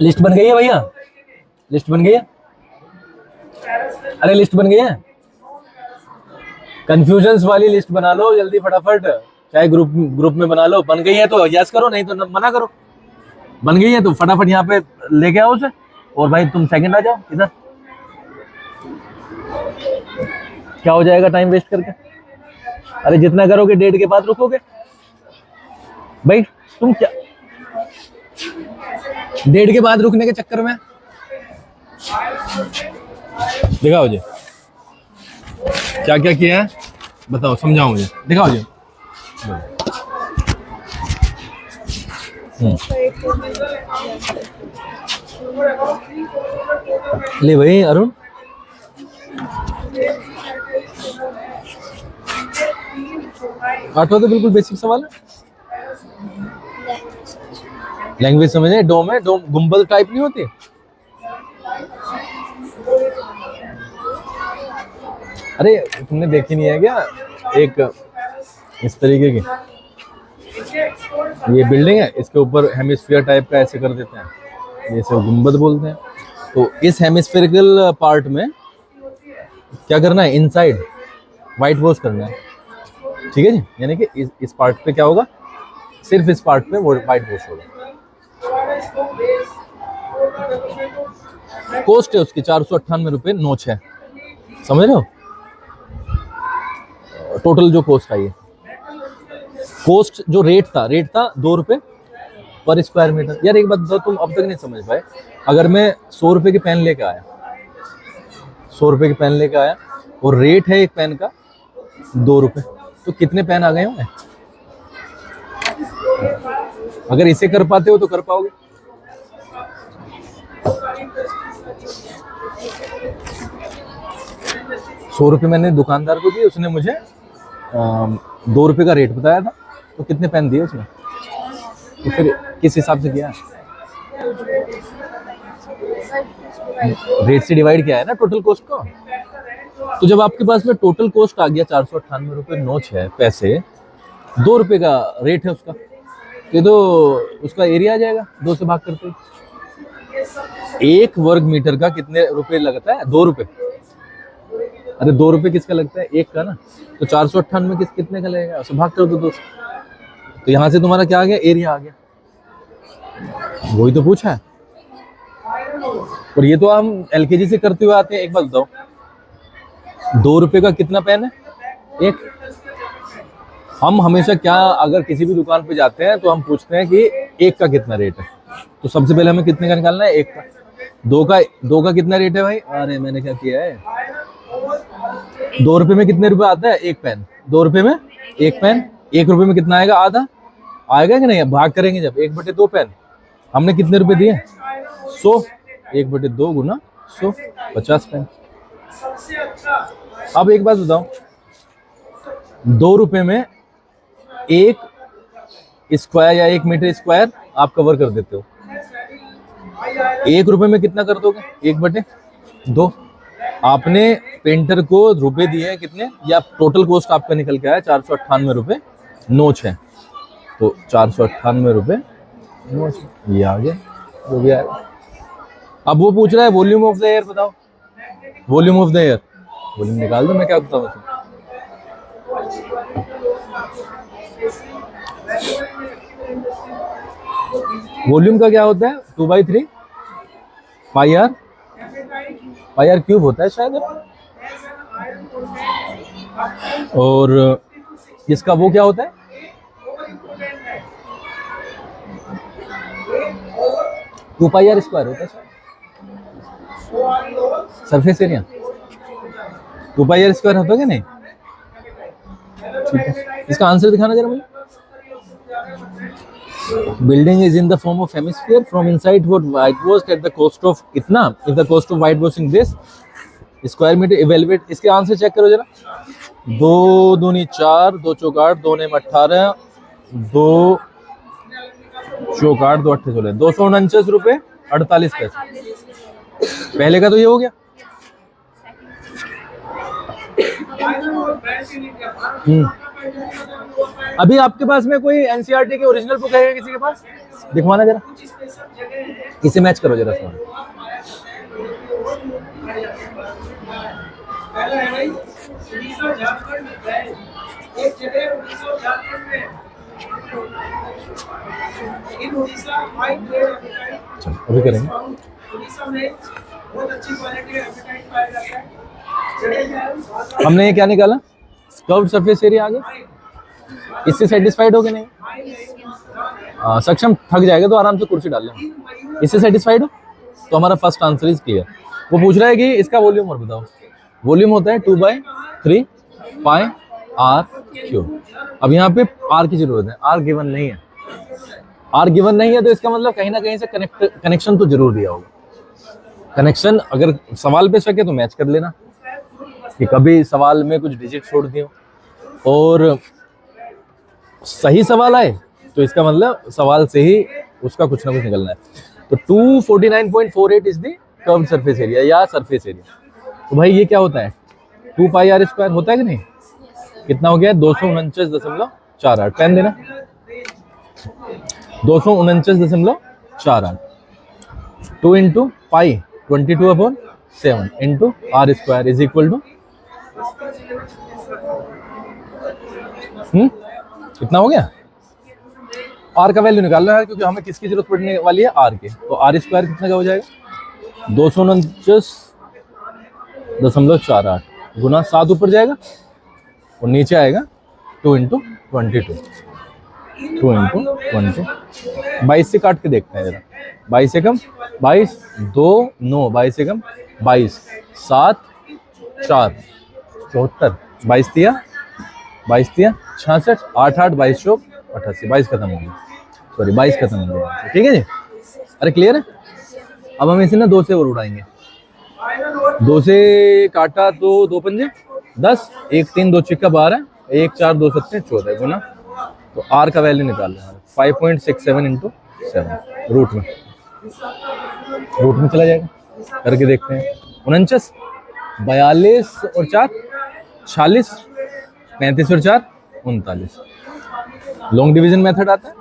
List बन गई है भैया, लिस्ट बन गई है। अरे लिस्ट बन गई है, कंफ्यूजन्स वाली लिस्ट बना लो जल्दी फटाफट, चाहे ग्रुप में बना लो। बन गई है तो यस करो, नहीं तो मना करो। बन गई है तो फटाफट यहाँ पे लेके आओ उसे। और भाई तुम सेकंड आ जाओ इधर, क्या हो जाएगा टाइम वेस्ट करके। अरे जितना करोगे 1:30 के बाद रुकोगे भाई तुम, क्या 1:30 के बाद रुकने के चक्कर में। दिखाओ जी क्या क्या किया है, बताओ, समझाओ मुझे, दिखाओ जी। ले भाई अरुण, आठवां तो बिल्कुल बेसिक सवाल है। लैंग्वेज समझे, डोम है, डोम गुंबद टाइप नहीं होती। अरे तुमने देखी नहीं है क्या, एक इस तरीके की ये बिल्डिंग है, इसके ऊपर हेमिस्फीयर टाइप का ऐसे कर देते हैं, ये सब गुंबद बोलते हैं। तो इस हेमिस्फेरिकल पार्ट में क्या करना है, इनसाइड व्हाइट वॉश करना है, ठीक है जी। यानी कि इस पार्ट पे क्या होगा, सिर्फ इस पार्ट पे वो व्हाइट वॉश होगा। कॉस्ट है उसकी 498 रुपये नोच है, समझ रहे हो। टोटल जो कॉस्ट आई है, कॉस्ट जो रेट था 2 रुपये पर स्क्वायर मीटर। यार एक बात बताओ, तुम अब तक नहीं समझ पाए। अगर मैं 100 रुपये की पेन लेके आया, 100 रुपये की पेन लेके आया और रेट है एक पेन का 2 रुपये, तो कितने पेन आ गए होंगे। अगर इसे कर पाते हो तो कर पाओगे। ₹100 मैंने दुकानदार को दिए, उसने मुझे 2 रुपये का रेट बताया था, तो कितने पेन दिए उसने, तो फिर किस हिसाब से किया, रेट से डिवाइड किया है ना टोटल कॉस्ट को। तो जब आपके पास में टोटल कॉस्ट आ गया 498 रुपये नोच है, पैसे 2 रुपये का रेट है उसका, ये तो उसका एरिया आ जाएगा 2 से भाग करते। 1 वर्ग मीटर का कितने रुपए लगता है, 2 रुपये। अरे 2 रुपये किसका लगता है, एक का ना, तो 498 कितने का लगेगा, उसे भाग कर दो 2 से। तो यहाँ से तुम्हारा क्या आ गया, एरिया आ गया, वही तो पूछा है। और ये तो हम एलकेजी से करते हुए आते हैं। एक बात बताओ, 2 रुपये का कितना पेन है, एक। हम हमेशा क्या, अगर किसी भी दुकान पे जाते हैं तो हम पूछते हैं कि एक का कितना रेट है, तो सबसे पहले हमें कितने का निकालना है, एक का। 2 का कितना रेट है भाई, अरे मैंने क्या किया है, 2 रुपये में कितने रुपए आता है, एक पेन। 2 रुपये में एक पेन, 1 रुपये में कितना आएगा, आधा आएगा कि नहीं। भाग करेंगे जब 1/2 पेन, हमने कितने रुपए दिए, 100, 1/2 गुना 100, 50 पेन। अब एक बात बताओ, 2 रुपये में 1 स्क्वायर या 1 मीटर स्क्वायर आप कवर कर देते हो। 1 रुपये में कितना कर दोगे, 1/2। आपने पेंटर को रुपए दिए हैं कितने, या टोटल कॉस्ट आपका निकल के आया 498 रुपये नोच है, तो 498 रुपये नोच, ये आ गया जो भी आया। अब वो पूछ रहा है वॉल्यूम ऑफ द एयर बताओ, volume of the air, volume निकाल दो, मैं क्या बताऊँ। वॉल्यूम का क्या होता है, 2/3 पाई आर क्यूब होता है शायद। और इसका वो क्या होता है, टू पाई आर स्क्वायर होता है surface area, 2 pi r square होता है कि नहीं। ठीक है, इसका आंसर दिखाना जरा मुझे। Building is in the form of hemisphere. From inside what whitewashed at the cost of इतना, if the cost of whitewashing this square meter evaluate। इसके आंसर चेक करो जरा। 2 दूनी 4, 2 चौक 8, 2 ने 18, 2 चौक 8, 2 8 16, 249 रुपये 48 पैसे। पहले का तो ये हो गया। अभी आपके पास में कोई एनसीईआरटी की ओरिजिनल बुक है किसी के पास? दिखवाना जरा, इसे मैच करो जरा सवाल। चलो अभी करेंगे। हमने ये क्या निकाला? कर्व्ड सरफेस एरिया आ गया। इससे सेटिस्फाइड हो गए नहीं? सक्षम थक जाएगा तो आराम से कुर्सी डाल लें। इससे सेटिस्फाइड हो तो हमारा फर्स्ट आंसर इज क्लियर। वो पूछ रहा है कि इसका वॉल्यूम और बताओ। वॉल्यूम होता है 2/3 पाई आर क्यूब। अब यहाँ पे आर की जरूरत है, आर गिवन नहीं है। आर गिवन नहीं है तो इसका मतलब कहीं ना कहीं से कनेक्शन तो जरूर दिया होगा। कनेक्शन अगर सवाल पे सके तो मैच कर लेना कि कभी सवाल में कुछ डिजिट छोड़ दियो और सही सवाल आए तो इसका मतलब सवाल से ही उसका कुछ ना कुछ निकलना है। तो 249.48 is the curved surface area या सरफेस एरिया। तो भाई ये क्या होता है? 2 पाई आर स्क्वायर होता है कि नहीं? कितना हो गया? 249.48। पेन देना। 249.48। 2 into pi 22/7 into r square is equal to कितना हो गया? आर का वैल्यू निकालना है क्योंकि हमें किसकी जरूरत पड़ने वाली है? आर की। तो आर स्क्वायर कितना का हो जाएगा? 249.48 गुना 7 ऊपर जाएगा और नीचे आएगा 2 इंटू 22। 2 इंटू 20 22 से काट के देखते हैं जरा। 22 से कम 22 2 9 22 से कम 22 7 4 74 22 दिया 66 8 8 22 चौक 88 22 खत्म हो गया। सॉरी 22 खत्म हो गया। ठीक है जी। अरे क्लियर है? अब हम इसे ना 2 से और उड़ाएंगे। 2 से काटा तो 2 पंजे 10 1 3 2 छिक्का 12 1 4 2 7 14 गुना। तो आर का वैल्यू निकाल लें 5.67 इंटू 7 रूट में चला जाएगा। करके देखते हैं। 49 42 और 4 46 35 और 4 39। लॉन्ग डिवीजन मेथड आता है।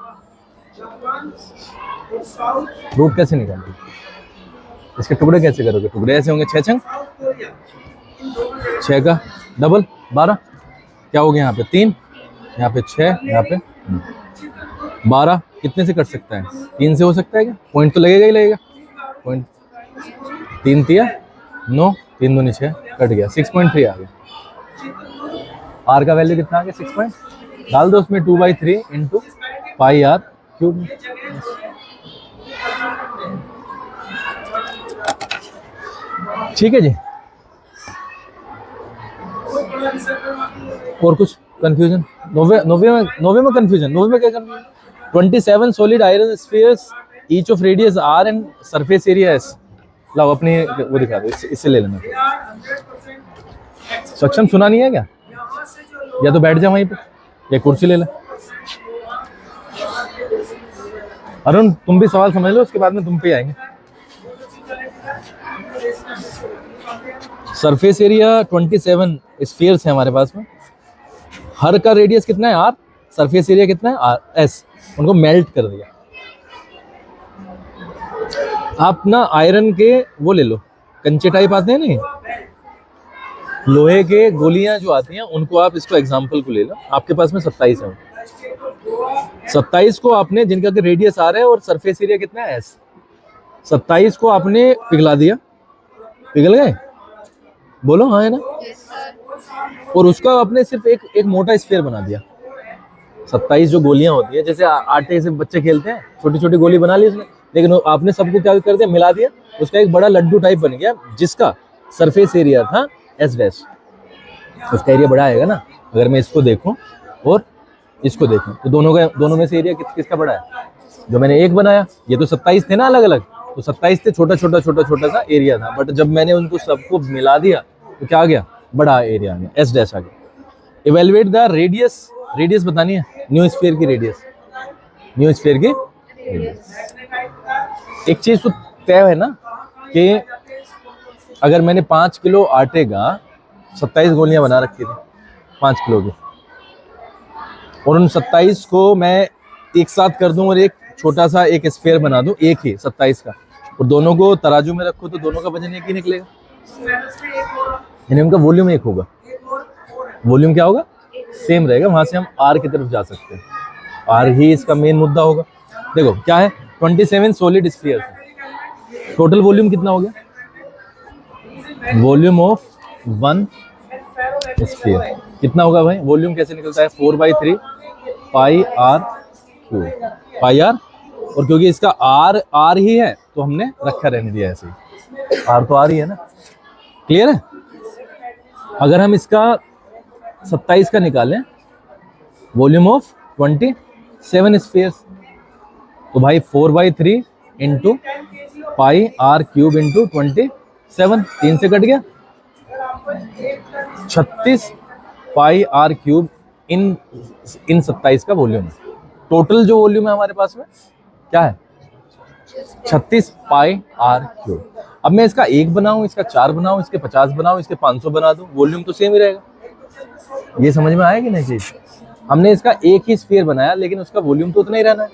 रूट कैसे निकालोगे? इसके टुकड़े कैसे करोगे? टुकड़े ऐसे होंगे 6 छंग 6 का डबल 12 क्या हो गया? यहाँ पे 3 यहाँ पे 6 यहाँ पे 12 कितने से कट सकता है? 3 से हो सकता है क्या? पॉइंट तो लगेगा ही लगेगा। पॉइंट 3 तिया 9 3 दूनी 6 कट गया 6.3 आ गया। आर का वैल्यू कितना आ गया? 6 पॉइंट। डाल दो उसमें 2/3 इंटू पाई आर क्यूब। ठीक है जी। और कुछ कंफ्यूजन? 90 में कंफ्यूजन? 90 में क्या confusion? 27 solid iron spheres each of radius r and surface area S. लाओ अपनी वो दिखा दो, इससे ले लेना। सक्षम सुना नहीं है क्या? या तो बैठ जा वहीं पे या कुर्सी ले ले। अरुण तुम भी सवाल समझ लो, उसके बाद में तुम पे आएंगे। सरफेस एरिया 27 स्फीयर्स है हमारे पास में। हर का रेडियस कितना है? आर। सरफेस एरिया कितना है? R S. उनको मेल्ट कर दिया। आप ना आयरन के वो ले लो, कंचे टाइप आते हैं नहीं, लोहे के गोलियां जो आती हैं उनको आप इसको एग्जांपल को ले लो। आपके पास में 27 है। 27 को आपने, जिनका कि रेडियस आर है और सरफेस एरिया कितना है? एस। 27 को आपने पिघला दिया। पिघल गए? बोलो हाँ है ना। और उसका आपने सिर्फ एक मोटा स्फीयर बना दिया। 27 जो गोलियां होती है, जैसे आटे से बच्चे खेलते हैं, छोटी छोटी गोली बना ली उसने, लेकिन आपने सबको क्या कर दिया? मिला दिया। उसका एक बड़ा लड्डू टाइप बन गया जिसका सरफेस एरिया था एस डैश। उसका एरिया बड़ा आएगा ना। अगर मैं इसको देखूं और इसको देखूं तो दोनों में से एरिया किसका बड़ा है? जो मैंने एक बनाया, ये तो 27 थे ना अलग अलग, तो 27 थे, छोटा सा एरिया था। बट जब मैंने उनको सबको मिला दिया तो क्या आ गया? बड़ा एरिया आ गया, एस डैश आ गया। इवेलुएट द रेडियस बतानी है न्यू स्फीयर की रेडियस। एक चीज तो तय है ना कि अगर मैंने 5 किलो आटे का 27 गोलियां बना रखी थी 5 किलो की, और उन 27 को मैं एक साथ कर दूं और एक छोटा सा एक स्फीयर बना दूं, एक ही 27 का, और दोनों को तराजू में रखो तो दोनों का वजन एक ही निकलेगा, यानी उनका वॉल्यूम एक होगा। वॉल्यूम क्या होगा? सेम रहेगा। वहां से हम आर की तरफ जा सकते हैं, आर ही इसका मेन मुद्दा होगा। देखो क्या है, 27 सॉलिड स्फीयर, टोटल वॉल्यूम कितना हो गया? वॉल्यूम ऑफ 1 स्फीयर कितना होगा भाई? वॉल्यूम कैसे निकलता है? 4/3 पाई आर क्यूब, पाई आर, और क्योंकि इसका आर आर ही है तो हमने रखा रहने दिया ऐसे ही, आर तो आर ही है ना। क्लियर है? अगर हम इसका 27 का निकालें, वॉल्यूम ऑफ 27 स्फीयर्स, तो भाई 4/3 into pi r cube into 27, 3 से कट गया, 36 पाई आर क्यूब इन 27 का वॉल्यूम है। टोटल जो वॉल्यूम है हमारे पास में क्या है? 36 पाई आर क्यूब। अब मैं इसका 1 बनाऊं, इसका 4 बनाऊं, इसके 50 बनाऊं, इसके 500 बना दूं, वॉल्यूम तो सेम ही रहेगा। ये समझ में आया कि नहीं चीज? हमने इसका एक ही स्फीयर बनाया लेकिन उसका वॉल्यूम तो उतना ही रहना है।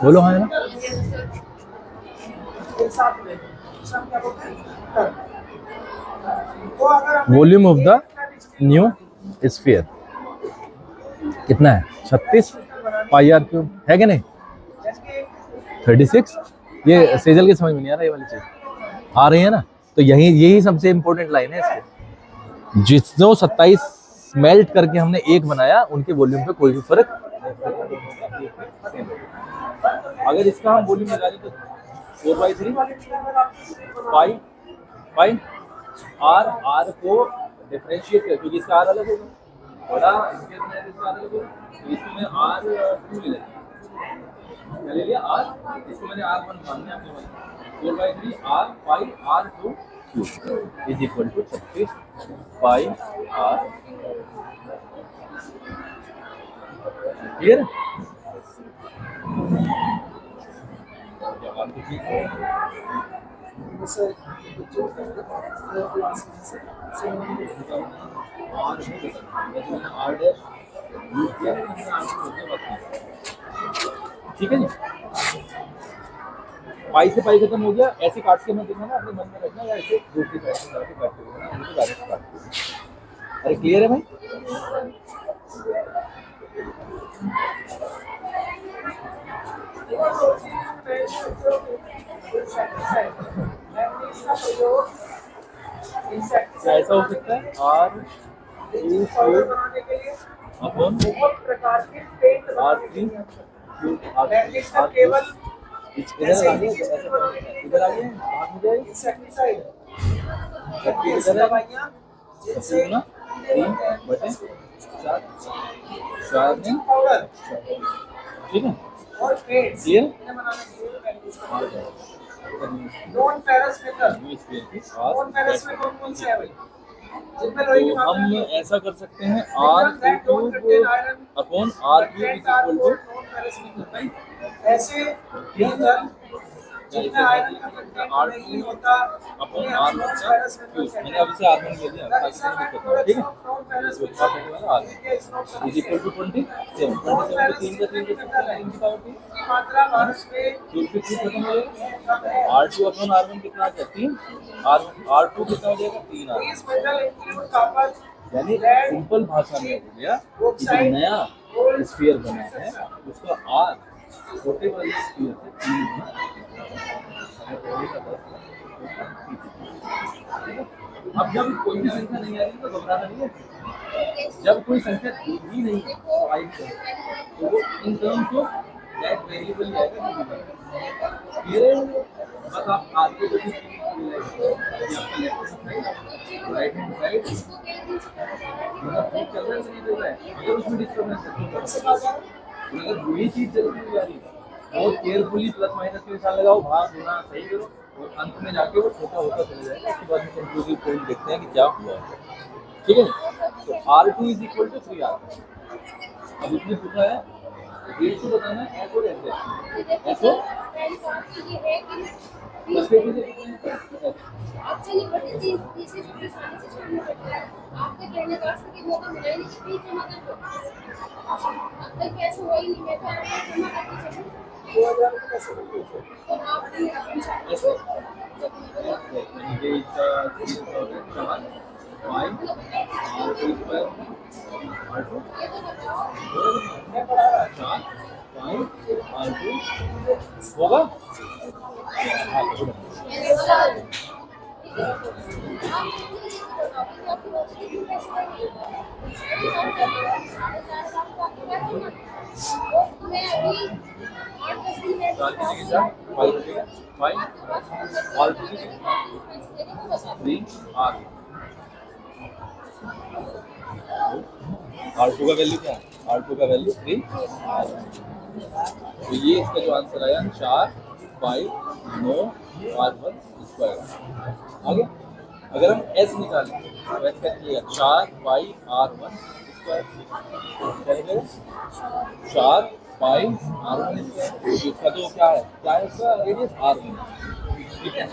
बोलो हाँ है ना? Volume of the new sphere कितना है? 36 पाई आर क्यूब, है कि नहीं? 36। ये सेजल के समझ में नहीं आ रहा, ये वाली चीज आ रही है ना? तो यही सबसे इंपॉर्टेंट लाइन है इसके। जिसको 27 मेल्ट करके हमने एक बनाया, उनके वॉल्यूम पे कोई भी फर्क। अगर इसका हम वॉल्यूम निकालें तो 4/3 पाई आर, आर को डिफरेंशिएट कर, क्योंकि इसका आर अलग होगा, बड़ा इसके अंदर इसका अलग होगा, तो इसमें आर 2 ले लेंगे, ले लिया आर, इसको मैंने आर 1 मान लिया अपने वाले, 4/3 r pi r 2 is equal to 36 pi r. Clear? ठीक है जी। पाई से पाई खत्म हो गया, ऐसे काट के मत देखना ना, अपने मन में रखना, या ऐसे दूसरी साइड से काट के डायरेक्ट काट के। अरे क्लियर है भाई? ऐसा हो सकता है R अपॉन R3 केवल इधर आ गया, इधर आ गया, बाहर हो जाएगा इंसेक्टिसाइड इधर दवाइयां जैसे 3/4 में पाउडर। ठीक है? और पेट्स ये non ferrous metal, non ferrous में कौन से है भाई? जिनमें लोहे की मात्रा हम ऐसा कर सकते हैं R2 upon R3 is equal to non ferrous metal. ऐसे मेटल जिनमें आयरन का कंटेंट नहीं होता अपॉन R1 फेरस मेटल, मैंने अब इसे R1 ले लिया, ठीक है? इज इक्वल टू 27, 27 को 3 का 3 का 3 की पावर 3 की मात्रा मास में 2 से 3 खत्म हो जाएगा। R2 अपॉन R1 कितना आ गया? 3। R2 कितना हो जाएगा? 3 आ गया। यानी सिंपल भाषा में हो गया कि जो नया स्फीयर बना है उसका R छोटे वाले स्फीयर से 3 गुना। अब जब कोई भी संख्या नहीं आ रही तो घबराना नहीं है। जब कोई संख्या दी ही नहीं है तो वो in terms of that variable आएगा। ये बस आप आगे जो भी राइट हैंड साइड मतलब चल रहा है, अगर उसमें डिस्टर्बेंस है, अगर वही चीज चल रही है बहुत केयरफुली प्लस माइनस के निशान लगाओ, भाग गुना सही करो, और अंत में जाके वो छोटा होता चला जाएगा। उसके बाद में कंक्लूसिव पॉइंट देखते हैं कि क्या हुआ है। ठीक है? तो R2 is equal to 3R। अब इसने पूछा है रेट से बताना है, ऐसे और ऐसे ऐसे आपका महीने का की मौका मिला ही नहीं कि प्लीज जमा कर दो। अब तक कैसे हुआ ही नहीं है तो आप जमा करके चलो। 2000 रुपये कैसे मिलते हैं? तो आप ऐसे ये चार फाइव R2 स्क्वायर R2 मैं पढ़ा रहा है। चार फाइव R2 होगा। हाँ तो चार की जगह फाइव हो गया फाइव R2 की जगह 3 R2 का वैल्यू क्या है? R2 का वैल्यू 3 तो ये इसका जो आंसर आया 4 5 9 R1 स्क्वायर। आगे अगर हम S निकालें तो S कैसे मिलेगा? 4 5 R1 स्क्वायर क्या निकलेगा? 4 5 R1 स्क्वायर। इसका तो क्या है इसका रेडियस R1 ठीक है।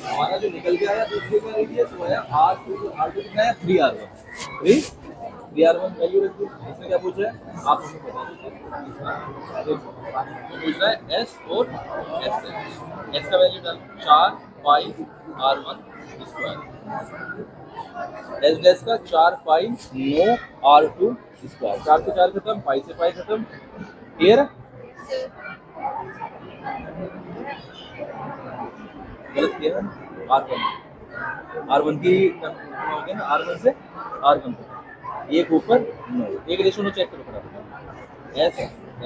हमारा जो निकल के आया दूसरे का रेडियस वो है R2 कितना है 3R1 3R1 वैल्यू रख दो। इसमें क्या पूछा है आप हमें बता दीजिए। तो पूछ रहा है S और S का वैल्यू डाल 4 5 R1 स्क्वायर S डैश का 4 5 9 R2 स्क्वायर। 4 से 4 खत्म 5 से 5 खत्म क्लियर। गलत किया R1 की हो गया ना R1 से R1 तक एक ऊपर 9 एक रेशो चेक करो फटाफट S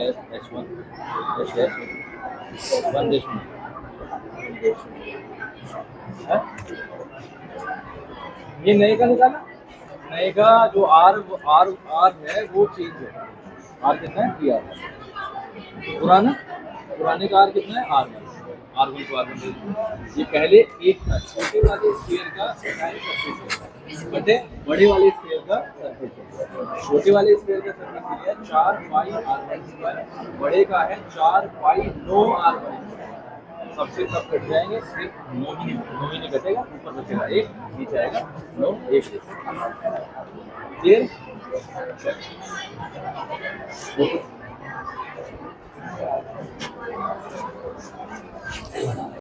S H1 H dash 1 ratio ये नए का निकाला। नए का जो R है वो चेंज है। R कितना है 3R पुराने का R कितना है R1 को R1 ये पहले एक था छोटे वाले स्फीयर का बटे बड़े वाले स्फीयर का सरफेस। छोटे वाले स्फीयर का सरफेस है 4 पाई R1 स्क्वायर बड़े का है 4 पाई 9 R1 सबसे सब कट जाएंगे सिर्फ 9 ही नहीं कटेगा ऊपर बचेगा एक नीचे आएगा 9 एक क्लियर।